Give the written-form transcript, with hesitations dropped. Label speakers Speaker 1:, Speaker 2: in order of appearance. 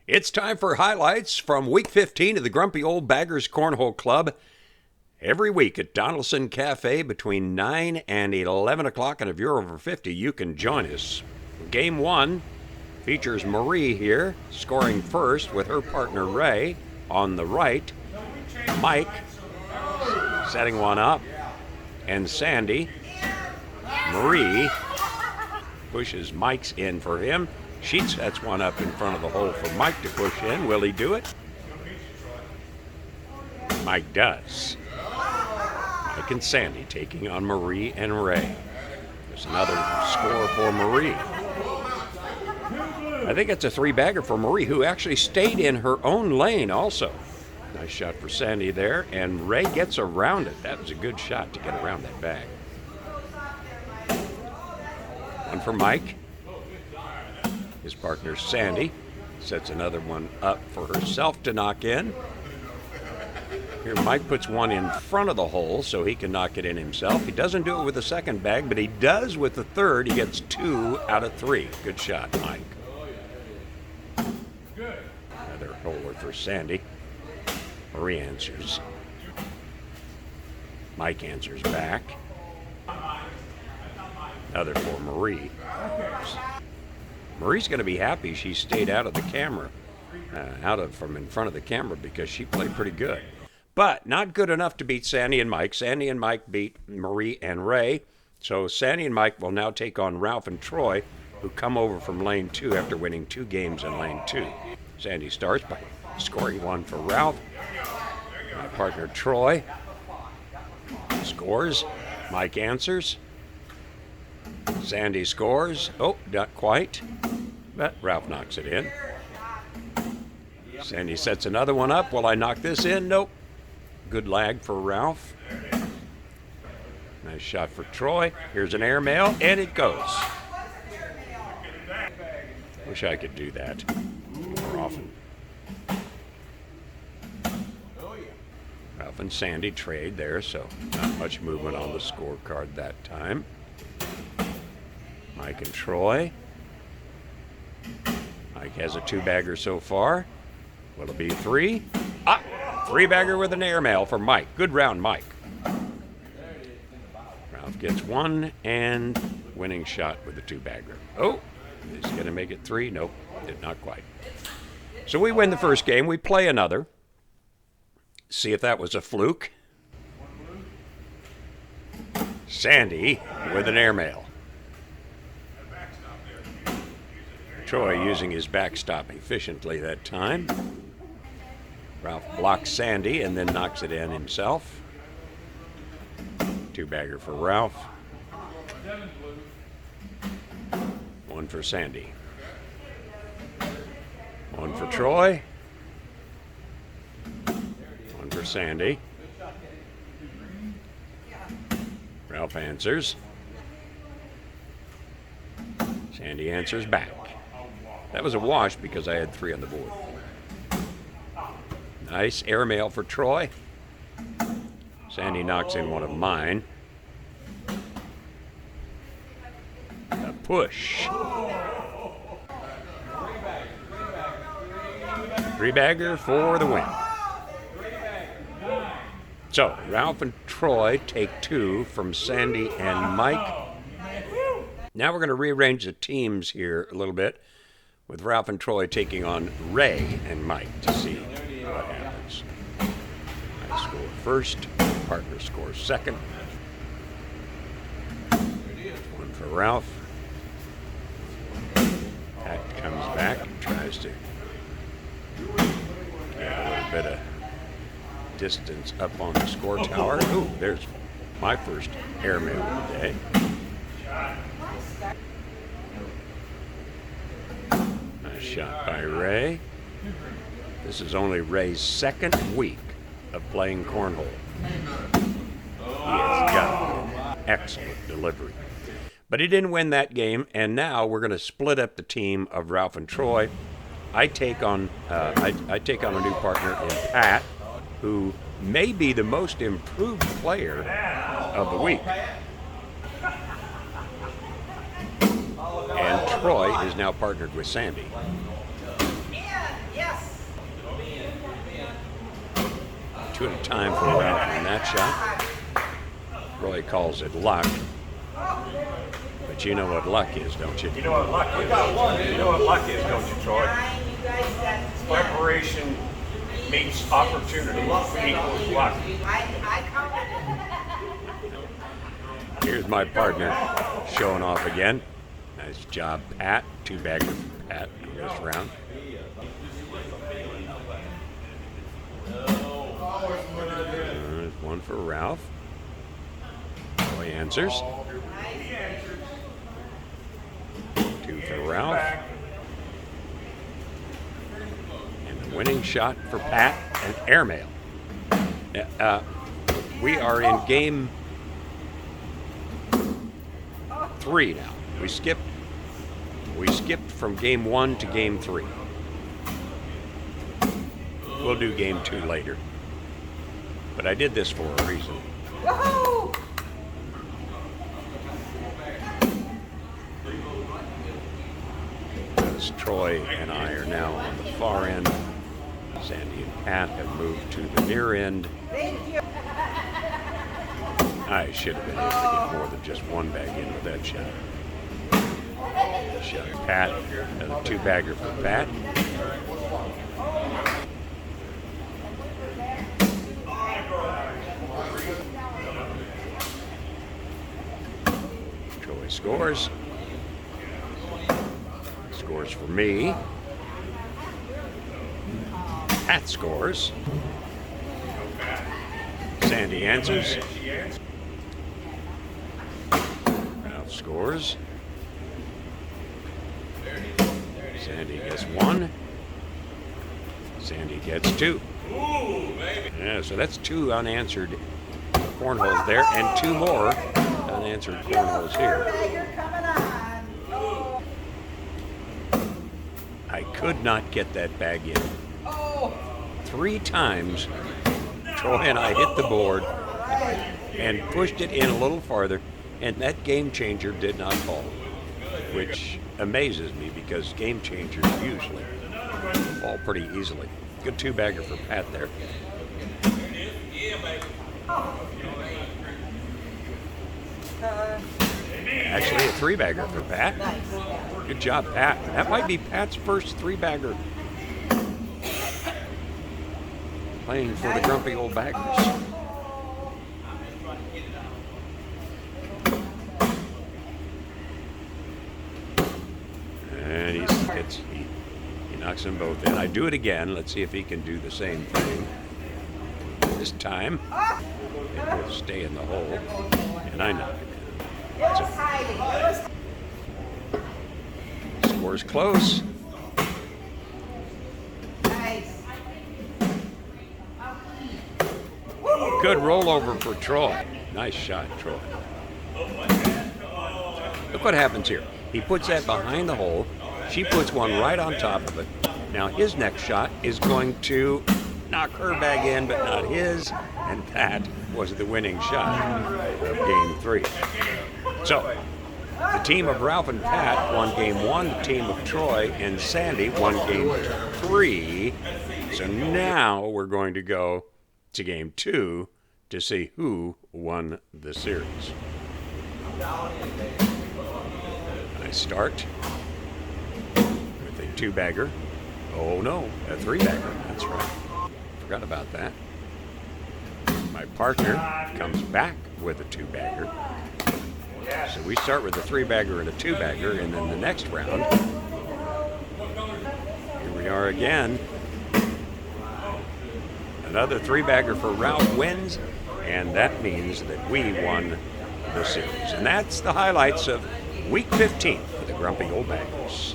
Speaker 1: It's time for highlights from Week 15 of the Grumpy Old Baggers Cornhole Club. Every week at Donaldson Cafe between 9 and 11 o'clock, and if you're over 50, you can join us. Game 1 features Marie here, scoring first with her partner Ray on the right. Mike setting one up, and Sandy. Marie pushes Mike's in for him. She sets one up in front of the hole for Mike to push in. Will he do it? Mike does. Mike and Sandy taking on Marie and Ray. There's another score for Marie. I think it's a three-bagger for Marie, who actually stayed in her own lane also. Nice shot for Sandy there, and Ray gets around it. That was a good shot to get around that bag. One for Mike. His partner Sandy sets another one up for herself to knock in. Here Mike puts one in front of the hole so he can knock it in himself. He doesn't do it with the second bag, but he does with the third. He gets 2 out of 3. Good shot, Mike. Another holer for Sandy. Marie answers. Mike answers back. Another for Marie. Marie's going to be happy she stayed out of the camera, from in front of the camera, because she played pretty good. But not good enough to beat Sandy and Mike. Sandy and Mike beat Marie and Ray. So Sandy and Mike will now take on Ralph and Troy, who come over from lane 2 after winning 2 games in lane 2. Sandy starts by scoring one for Ralph. My partner Troy scores. Mike answers. Sandy scores. Oh, not quite. But Ralph knocks it in. Sandy sets another one up. Will I knock this in? Nope. Good lag for Ralph. Nice shot for Troy. Here's an airmail, and it goes. Wish I could do that more often. Ralph and Sandy trade there, so not much movement on the scorecard that time. Mike and Troy. Mike has a 2-bagger so far. Will it be 3? 3-bagger with an airmail for Mike. Good round, Mike. Ralph gets 1 and winning shot with the 2-bagger. Oh, is he going to make it 3? Nope, did not quite. So we win the first game. We play another. See if that was a fluke. Sandy with an airmail. Troy using his backstop efficiently that time. Ralph blocks Sandy and then knocks it in himself. 2-bagger for Ralph. 1 for Sandy. 1 for Troy. 1 for Sandy. Ralph answers. Sandy answers back. That was a wash because I had 3 on the board. Nice airmail for Troy. Sandy knocks in one of mine. A push. 3-bagger for the win. So Ralph and Troy take 2 from Sandy and Mike. Now we're going to rearrange the teams here a little bit, with Ralph and Troy taking on Ray and Mike to see what happens. I score first, partner scores second. 1 for Ralph. Pat comes back and tries to get a little bit of distance up on the score tower. Ooh, there's my first airmail of the day. Shot by Ray. This is only Ray's second week of playing cornhole. He has got an excellent delivery. But he didn't win that game, and now we're going to split up the team of Ralph and Troy. I take on a new partner in Pat, who may be the most improved player of the week. And Troy is now partnered with Sandy. Two at a time for Ralph on that shot. Roy calls it luck. But you know what luck is, don't you?
Speaker 2: You know what luck is. You know what luck is, don't you, Troy? Preparation meets opportunity equals luck.
Speaker 1: Here's my partner showing off again. Nice job, Pat. Two-bagger for Pat in this round. One for Ralph. Roy answers. Two for Ralph. And the winning shot for Pat, an airmail. We are in game 3 now. We skipped from game 1 to game 3. We'll do game 2 later. But I did this for a reason.
Speaker 3: Woohoo!
Speaker 1: As Troy and I are now on the far end. Sandy and Pat have moved to the near end.
Speaker 3: Thank you.
Speaker 1: I should have been able to get more than just one bag in with that shot. Shot Pat, another two-bagger for Pat. Troy scores. Scores for me. Pat scores. Sandy answers. Ralph scores. Sandy gets 1. Sandy gets 2. Yeah, so that's 2 unanswered cornholes there, and 2 more unanswered cornholes here. I could not get that bag in. 3 times, Troy and I hit the board and pushed it in a little farther, and that game changer did not fall, which amazes me because game changers usually fall pretty easily. Good two-bagger for Pat there. Actually, a three-bagger for Pat. Good job, Pat. That might be Pat's first three-bagger playing for the Grumpy Old Baggers. And he knocks them both in. I do it again. Let's see if he can do the same thing. This time, it will stay in the hole, and I knock it in. Score's close. Good rollover for Troy. Nice shot, Troy. Look what happens here. He puts that behind the hole. She puts one right on top of it. Now his next shot is going to knock her bag in, but not his. And that was the winning shot of game 3. So, the team of Ralph and Pat won game 1. The team of Troy and Sandy won game 3. So now we're going to go to game 2 to see who won the series. I start with a two-bagger. Oh no, a three-bagger. That's right. Forgot about that. My partner comes back with a two-bagger. So we start with a three-bagger and a two-bagger, and then the next round, here we are again. Another three-bagger for Ralph wins, and that means that we won the series. And that's the highlights of Week 15 for the Grumpy Old Baggers.